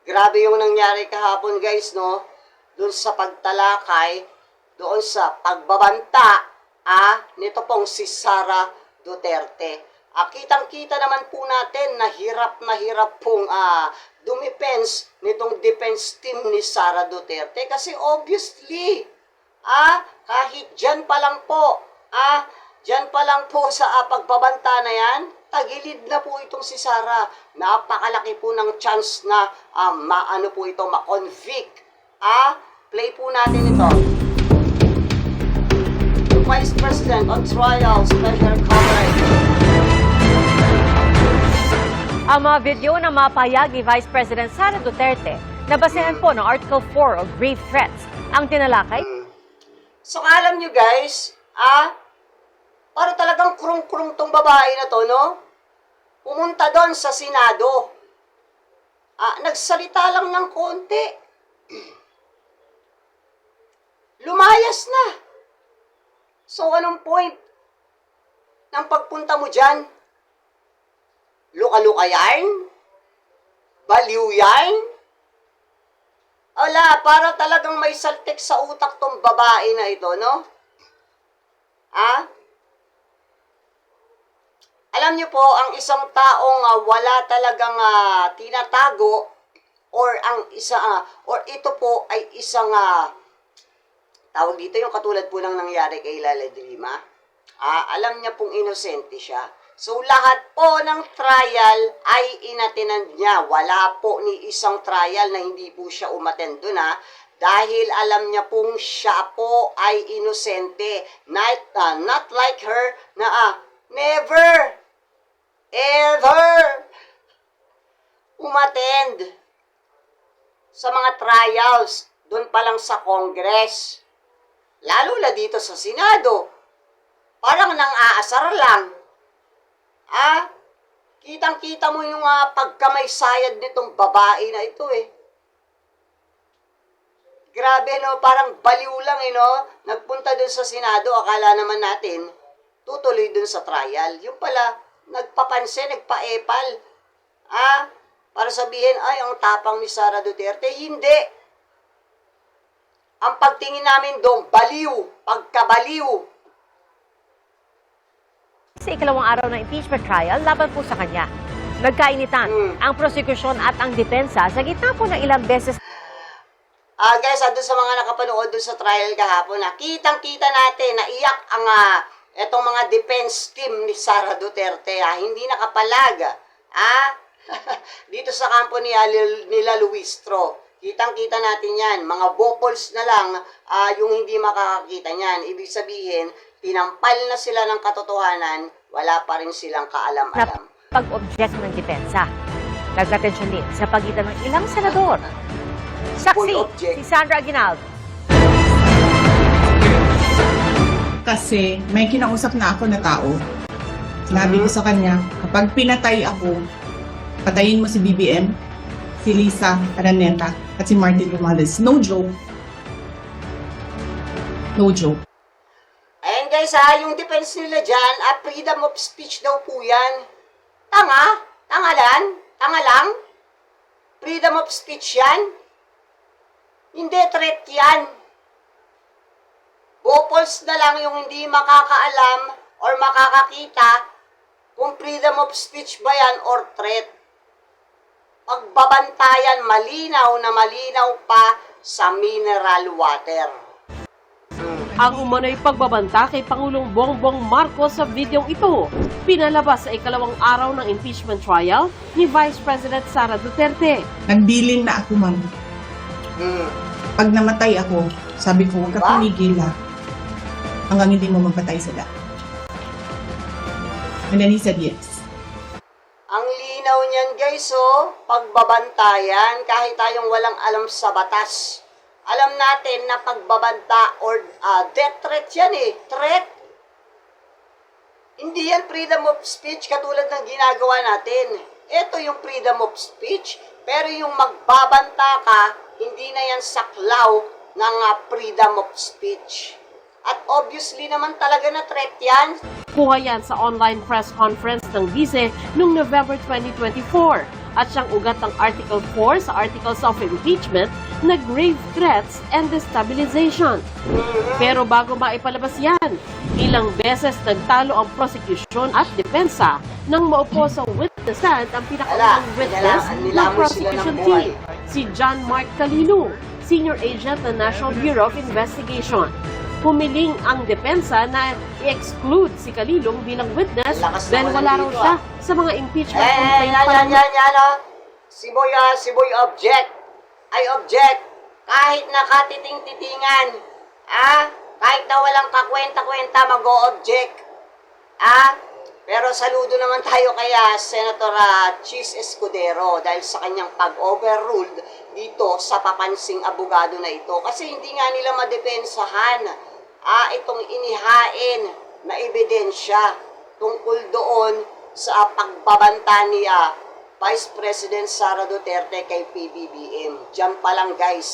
Grabe yung nangyari kahapon guys, no? Doon sa pagtalakay, doon sa pagbabanta, nito pong si Sara Duterte. Kitang-kita naman po natin na hirap pong dumepens nitong defense team ni Sara Duterte. Kasi obviously, kahit dyan pa lang po, sa pagbabanta na yan, tagilid na po itong si Sara. Napakalaki po ng chance na ma-convict. Play po natin ito. The Vice President on trial, special coverage. Ang mga video na mapahayag ni Vice President Sara Duterte na basehan po ng Article 4 o grave threats ang tinalakay. So alam nyo guys, para talagang krung-krung tong babae na to, no? Pumunta doon sa Senado. Nagsalita lang ng konti. Lumayas na. So anong point ng pagpunta mo dyan? Luka-luka yarn? Baliw yarn? Wala, para talagang may saltik sa utak tong babae na ito, no? Alam niyo po, ang isang taong wala talagang tinatago or ito po ay isang tawag dito yung katulad po ng nangyari kay Lala de Lima. Alam niya pong inosente siya. So lahat po ng trial ay inatinan niya. Wala po ni isang trial na hindi po siya umattend doon dahil alam niya pong siya po ay inosente. Not like her na never ever umattend sa mga trials doon pa lang sa Congress. Lalo na dito sa Senado. Parang nang-aasar lang. Kitang-kita mo yung pagkamaysayad nitong babae na ito Grabe, no? Parang baliw lang, no? Nagpunta dun sa Senado, akala naman natin, tutuloy dun sa trial. Yung pala, nagpapansin, nagpa-epal. Para sabihin, ang tapang ni Sara Duterte. Hindi. Ang pagtingin namin doon, baliw, pagkabaliw. Sa ikalawang araw ng impeachment trial, laban po sa kanya. Nagkainitan ang prosekusyon at ang depensa sa gitna po ng ilang beses. Guys, doon sa mga nakapanood doon sa trial kahapon, kitang-kita natin na iyak ang etong mga defense team ni Sara Duterte. Hindi nakapalag. Dito sa kampo nila Luistro. Kitang-kita natin yan. Mga vopols na lang yung hindi makakakita niyan. Ibig sabihin, tinampal na sila ng katotohanan, wala pa rin silang kaalam-alam. Pag-object ng depensa. Nagkatensyon din sa pagitan ng ilang senador. Saksi, si Sandra Aguinaldo. Kasi may kinausap na ako na tao. Sinabi ko sa kanya, kapag pinatay ako, patayin mo si BBM, si Lisa Araneta, at si Martin Romualdez. No joke. No joke. Ayan guys yung defense nila dyan, freedom of speech daw po yan. Tanga lang. Freedom of speech yan. Hindi threat yan. Vopols na lang yung hindi makakaalam or makakakita kung freedom of speech ba yan or threat. Pagbabantayan, malinaw pa sa mineral water. Ang umano'y pagbabanta kay Pangulong Bongbong Marcos sa videong ito, pinalabas sa ikalawang araw ng impeachment trial ni Vice President Sara Duterte. Nagbilin na ako, ma'am. Pag namatay ako, sabi ko, huwag ka tumigil hanggang hindi mo magpatay sila. And then he said yes. Ang linaw niyan guys, pagbabantayan kahit tayong walang alam sa batas. Alam natin na pagbabanta or death threat yan Threat. Hindi yan freedom of speech katulad ng ginagawa natin. Ito yung freedom of speech. Pero yung magbabanta ka, hindi na yan saklaw ng freedom of speech. At obviously naman talaga na threat yan. Kuha yan sa online press conference ng Vice noong November 2024 at siyang ugat ng Article 4 sa Articles of Impeachment na grave threats and destabilization. Pero bago maipalabas yan, ilang beses nagtalo ang prosecution at depensa nang maupo sa witness stand ang pinakaunang witness ng prosecution team, si John Mark Calilo, Senior Agent ng National Bureau of Investigation. Humiling ang depensa na i-exclude si Calilong bilang witness dahil wala raw siya sa mga impeachment complaint pa lang. Si Boy object. I object. Kahit nakatiting-titingan. Kahit na walang kakwenta-kwenta, mag-o-object. Pero saludo naman tayo kay Senator Chis Escudero dahil sa kanyang pag-overruled dito sa papansing abogado na ito. Kasi hindi nga nila madepensahan itong inihain na ebidensya tungkol doon sa pagbabanta ni Vice President Sara Duterte kay PBBM. Diyan pa lang guys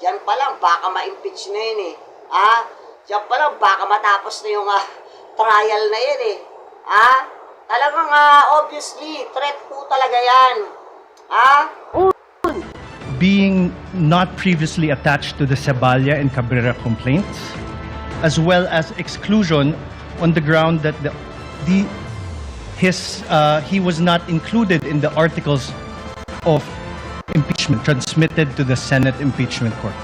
diyan pa lang baka ma-impeach na yun diyan pa lang baka matapos na yung trial na yun talagang obviously threat po talaga yan. Being not previously attached to the Ceballos and Cabrera complaints, as well as exclusion on the ground that he was not included in the articles of impeachment transmitted to the Senate Impeachment Court.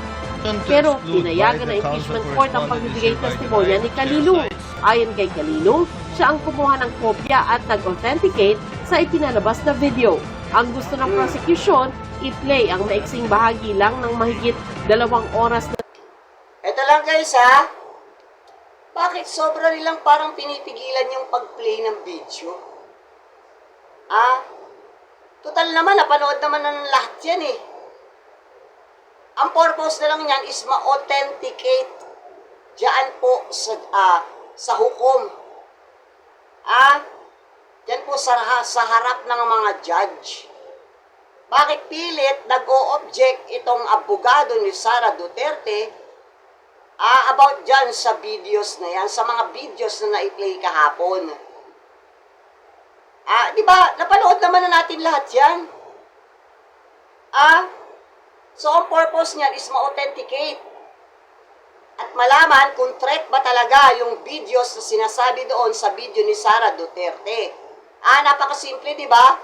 Pero pinayagan ng impeachment court ang pagbibigay testimonya ni Calilo. Ayon kay Calilo, siya ang kumuha ng kopya at nag-authenticate sa ipinalabas na video. Ang gusto ng prosecution, i-play ang maiksing bahagi lang ng mahigit 2 oras na. Ito lang guys bakit sobra nilang parang pinipigilan yung pag-play ng video? Total naman, napanood naman ng lahat yan Ang purpose na lang yan is ma-authenticate diyan po sa hukom. Diyan po sa harap ng mga judge. Bakit pilit nag-o-object itong abogado ni Sara Duterte about dyan sa videos na yan, sa mga videos na na-play kahapon? Di ba, napanood naman na natin lahat yan. So, ang purpose niyan is ma-authenticate at malaman kung threat ba talaga yung videos na sinasabi doon sa video ni Sara Duterte. Napakasimple, di ba?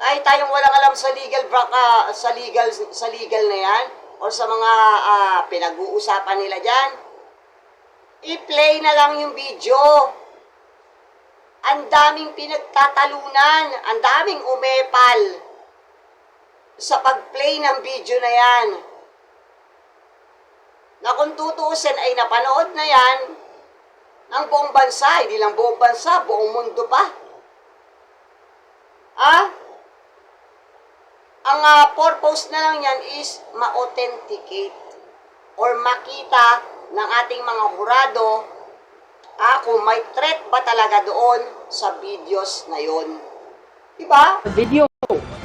Kahit tayong walang alam sa legal na yan, o sa mga pinag-uusapan nila dyan, i-play na lang yung video. Ang daming pinagtatalunan, ang daming umepal sa pag-play ng video na yan. Na kung tutuusin ay napanood na yan ng buong bansa, hindi lang buong bansa, buong mundo pa. Ang purpose na lang yan is ma-authenticate or makita ng ating mga hurado kung may threat ba talaga doon sa videos na yon. Diba? Video.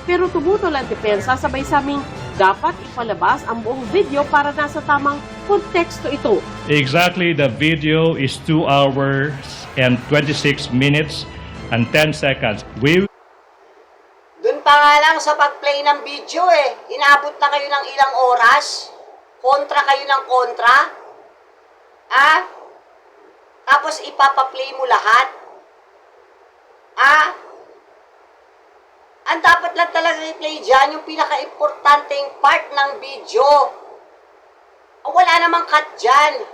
Pero tumutol ang depensa sabay sabing dapat ipalabas ang buong video para nasa tamang konteksto ito. Exactly, the video is 2 hours and 26 minutes and 10 seconds. Doon pa nga lang sa pag-play ng video inabot na kayo ng ilang oras, kontra kayo ng kontra, tapos ipapaplay mo lahat. Ang dapat lang talaga i-play dyan, yung pinaka-importanteng part ng video. Wala namang cut dyan.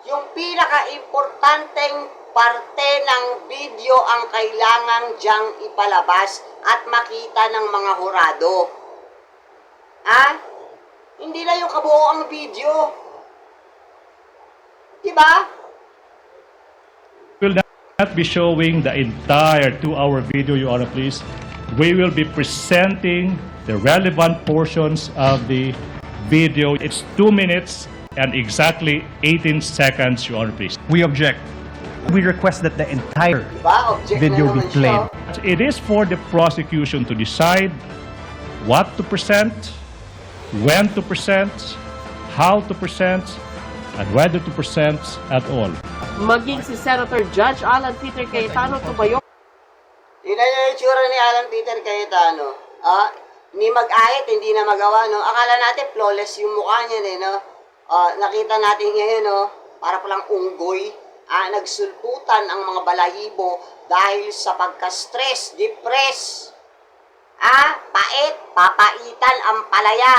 Yung pinaka-importanteng parte ng video ang kailangang dyang ipalabas at makita ng mga hurado. Hindi na yung kabuoang video. Diba? We will not be showing the entire 2-hour video, Your Honor, please. We will be presenting the relevant portions of the video. It's 2 minutes and exactly 18 seconds, Your Honor, please. We object. We request that the entire Diba? Object video na be naman played. siya. It is for the prosecution to decide what to present, when to present, how to present, and whether to present at all. Maging si Senator Judge Alan Peter Cayetano tumayo Yun na yung itsura ni Alan Peter Cayetano. Ni mag-ahit, hindi na magawa, no? Akala natin flawless yung mukha niya, no? Nakita natin ngayon, no? Para palang unggoy. Nagsulputan ang mga balahibo dahil sa pagka-stress, depress. Pait, papaitan ang palaya.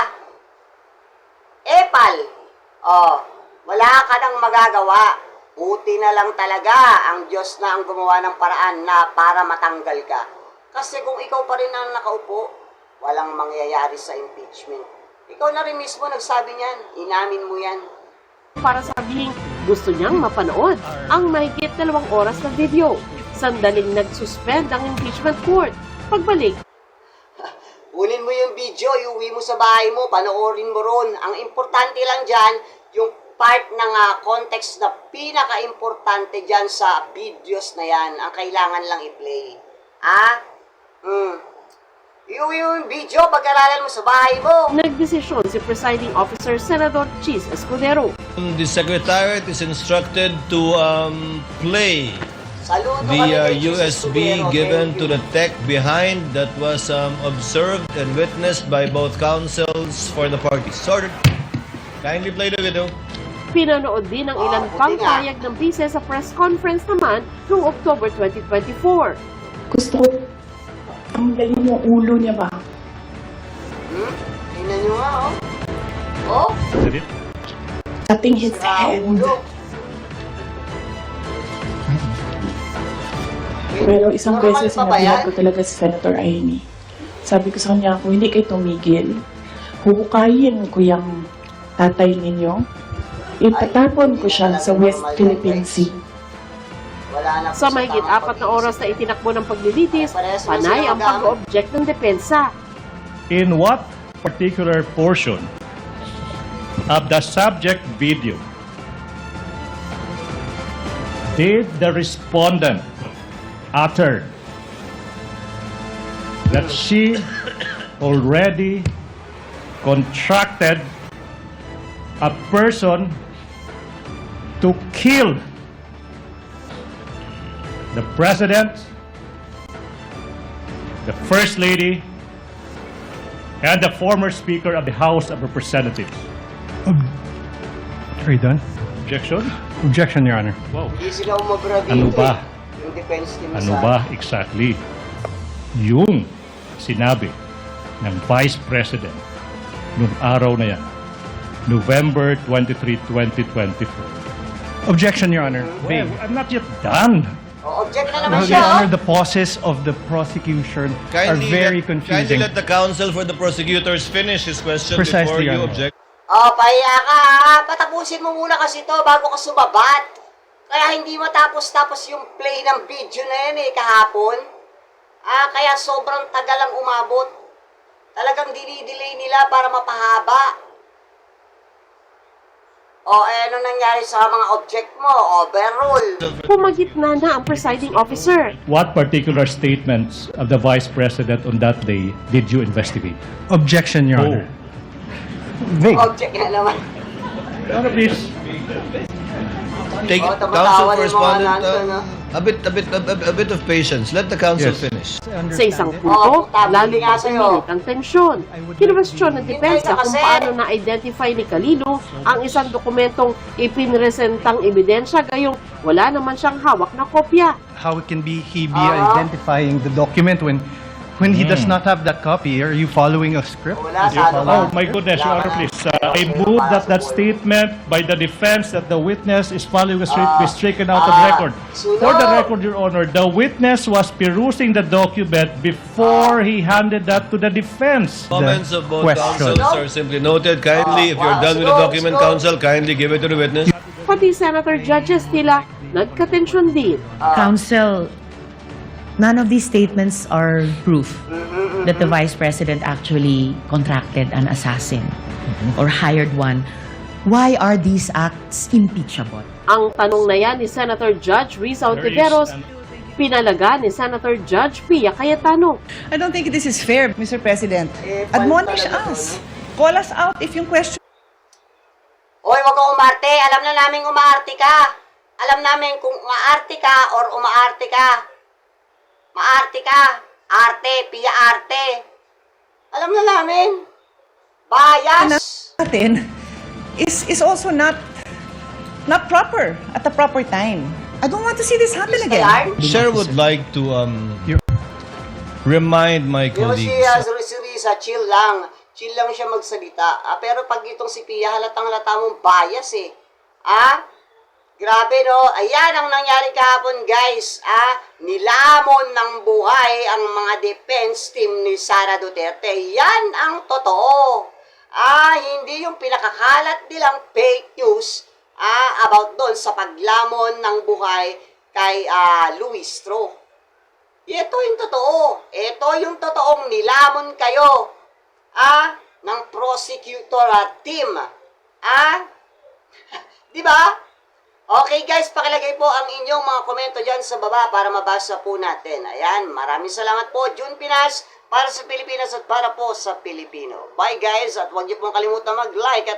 Epal. Wala ka nang magagawa. Buti na lang talaga ang Diyos na ang gumawa ng paraan na para matanggal ka. Kasi kung ikaw pa rin ang nakaupo, walang mangyayari sa impeachment. Ikaw na rin mismo nagsabi niyan, inamin mo yan. Para sabihin gusto niyang mapanood ang mahigit 2 oras na video. Sandaling nagsuspend ang impeachment court. Pagbalik, Kunin mo yung video, iuwi mo sa bahay mo, panoorin mo ron. Ang importante lang dyan, yung part ng context na pinaka-importante dyan sa videos na yan, ang kailangan lang i-play. Iuwi mo yung video, pag-aralan mo sa bahay mo. nagdesisyon si Presiding Officer Senador Chis Escudero. The Secretariat is instructed to play Saludo kami the kay Jesus USB Escudero. given Thank to you. the tech behind that was observed and witnessed by both counsels for the parties. Sorry. Kindly play the video. Pinanood din ang ilang pang payag ng bise sa press conference naman noong October 2024. Gusto ko, ang galing yung ulo niya ba? Tingnan nyo nga, oh. Is that it? Cutting his Sira hand. ulo. Pero isang Normal beses pa ba sinabihan yan? ko talaga si Senator Amy. Sabi ko sa kanya, kung hindi kayo tumigil, huhukayin ko yung tatay ninyo. Itatapon ko siya sa West Philippine Sea. Wala na po Sa mahigit tamang 4 na oras na itinakbo ng paglilitis, panay ang pag-object ng depensa. In what particular portion of the subject video did the respondent utter that she already contracted a person to kill the president, the first lady, and the former Speaker of the House of Representatives? Are you done? Objection? Objection, Your Honor. Wow. Hindi sila umabra dito. Ano ba? Yung defense team Ano sa- ba exactly yung sinabi ng Vice President noong araw na yan, November 23, 2024? Objection, Your Honor. Well, I'm not yet done. Object na naman Well, siya, Your Honor, oh. the pauses of the prosecution are very Kindly confusing. let the counsel for the prosecutors finish his question Precisely, before you Your Honor. object. Pahiya ka, ha? Patapusin mo muna kasi to bago ka sumabat. Kaya hindi matapos-tapos yung play ng video na yan kahapon. Kaya sobrang tagal ang umabot. Talagang dinidelay nila para mapahaba. Ano nangyari sa mga object mo? Overrule. Pumagitna na ang presiding officer. What particular statements of the Vice President on that day did you investigate? Objection, Your Oh. Honor. Vague. Object na naman. Your Honor, please. Take Oh, tumatawa counsel yung mga correspondent nandun, a bit of patience. Let the counsel Yes. finish. Sa isang punto, lalo pa umilit ang tensyon. Kinwestiyon ng depensa kung paano na-identify ni Calino ang isang dokumentong ipinresentang ebidensya gayong wala naman siyang hawak na kopya. How can he be identifying the document when he does not have that copy? Are you following a script? Wala, Did you sa ano follow- Oh my goodness, Your Honor, please. I move that statement by the defense that the witness is following a script be stricken out of record. Sunod. For the record, Your Honor, the witness was perusing the document before he handed that to the defense. Comments of both question. counsels are simply noted. Kindly, if you're done with the document, counsel, kindly give it to the witness. Pati Senator judges nila nagkatensyon din. Counsel, none of these statements are proof that the Vice President actually contracted an assassin or hired one. Why are these acts impeachable? Ang tanong na yan ni Senator Judge Risa There is Ontiveros, an- pinalaga ni Senator Judge Pia Cayetano. I don't think this is fair, Mr. President. Fun Admonish talaga to, us. no? Call us out if yung question Hoy, wag kang umarte. Alam na namin umaarte ka. Alam namin kung umaarte ka or umaarte ka. Maarte ka. Arte, Pia Arte. Alam na namin. Bias. natin is also not proper at the proper time. I don't want to see this happen Miss again. Ayan? Chair would like to remind my Yung si colleagues. Risa, chill lang. Chill lang siya magsalita. Pero pag itong si Pia, halatang-halata mong bias eh. Grabe no? Ayan ang nangyari kahapon guys. Nilamon ng buhay ang mga defense team ni Sara Duterte. Yan ang totoo. Hindi yung pinakakalat nilang fake news about doon sa paglamon ng buhay kay Luis Tro. Ito yung totoo. Ito yung totoong nilamon kayo. Ng prosecutor team. Di ba? Okay guys, pakilagay po ang inyong mga komento dyan sa baba para mabasa po natin. Ayan, maraming salamat po. June Pinas, para sa Pilipinas at para po sa Pilipino. Bye guys, at huwag niyo pong kalimutan mag-like at